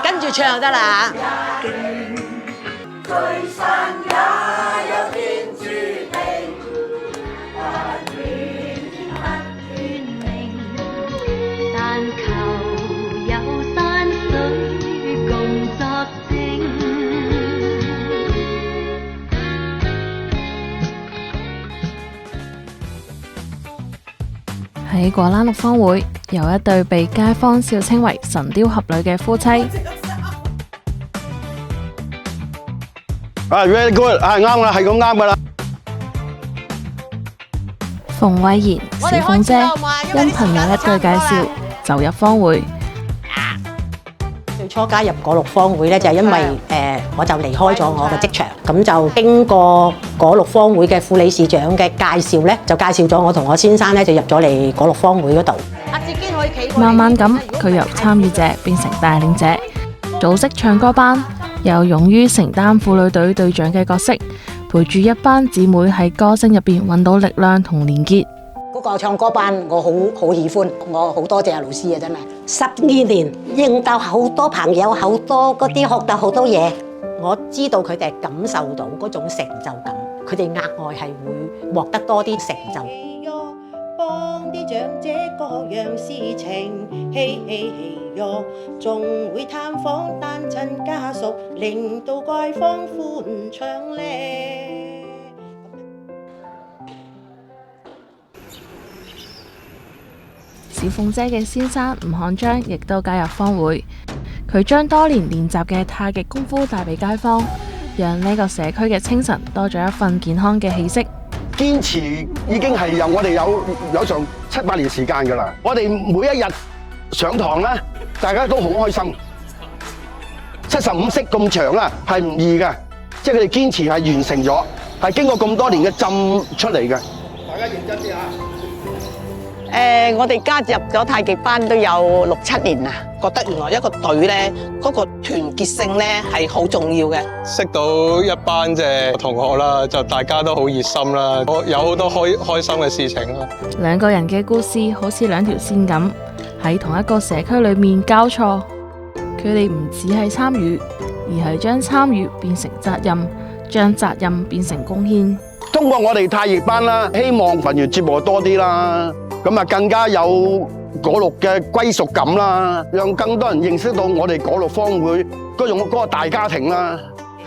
跟住唱就得啦。喺果欄綠坊會有一對被街坊笑稱為神雕俠侶嘅夫妻。very good， 啱啦，係咁啱噶啦。馮慧賢、小鳳姐因朋友一句介紹就入坊會。最初加入果綠坊會咧，就係因為我就離開咗我嘅職場，咁就經過果綠坊會嘅副理事長嘅介紹咧，就介紹咗我同我先生咧，就入咗嚟果綠坊會嗰度。阿志堅可以企。慢慢咁，佢由參與者變成帶領者，組織唱歌班，又勇於承擔婦女隊隊長嘅角色，陪住一班姊妹喺歌聲入邊揾到力量同連結。嗰個唱歌班我好喜歡，我好多謝阿老師啊，真係12年認到好多朋友，好多嗰啲學到好多嘢，我知道佢哋感受到嗰種成就感，佢哋額外係會獲得多啲成就。幫啲長者各樣事情，嘿嘿嘿喲，仲會探訪單親家屬，令到街坊歡暢咧。小鳳姐嘅先生吳漢章亦都加入坊會，佢將多年練習嘅太極功夫帶俾街坊，讓呢個社區嘅清晨多咗一份健康嘅氣息。堅持已經係由我哋有上7、8年時間㗎啦。我哋每一日上堂咧，大家都好開心。75式咁長啦，係唔易嘅，即係佢哋堅持係完成咗，係經過咁多年嘅浸出嚟嘅。大家認真啲啊！我哋加入咗太極班都有6、7年啦，覺得原來一個隊咧，嗰個團結性咧係好重要嘅。識到一班嘅同學啦，就大家都好熱心啦，有好多開心嘅事情啦。兩個人嘅故事好似兩條線咁，喺同一個社區裏面交錯。佢哋唔只係參與，而係將參與變成責任，將責任變成貢獻。通過我哋太極班啦，希望群緣節目多啲啦。咁啊，更加有果綠嘅歸屬感啦，讓更多人認識到我哋果綠坊會嗰個大家庭啦。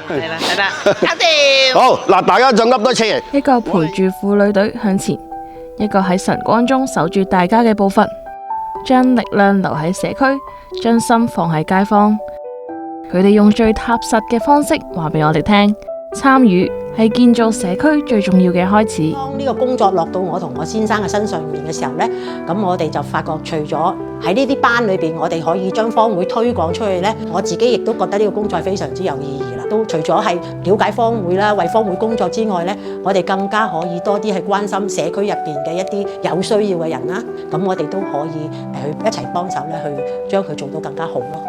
係啦，搞掂。好嗱，大家就噏多次。一個陪住婦女隊向前，一個喺晨光中守住大家嘅步伐，將力量留喺社區，將心放喺街坊。佢哋用最踏實嘅方式話俾我哋聽，參與係建造社區最重要嘅開始。當呢個工作落到我同我先生嘅身上面嘅時候呢，咁我哋就發覺，除咗喺呢啲班裏邊，我哋可以將坊會推廣出去呢，我自己亦都覺得呢個工作係非常之有意義啦。都除咗係了解坊會啦，為坊會工作之外呢，我哋更加可以多啲係關心社區入邊嘅一啲有需要嘅人啦。咁我哋都可以去一齊幫手咧，去將佢做到更加好咯。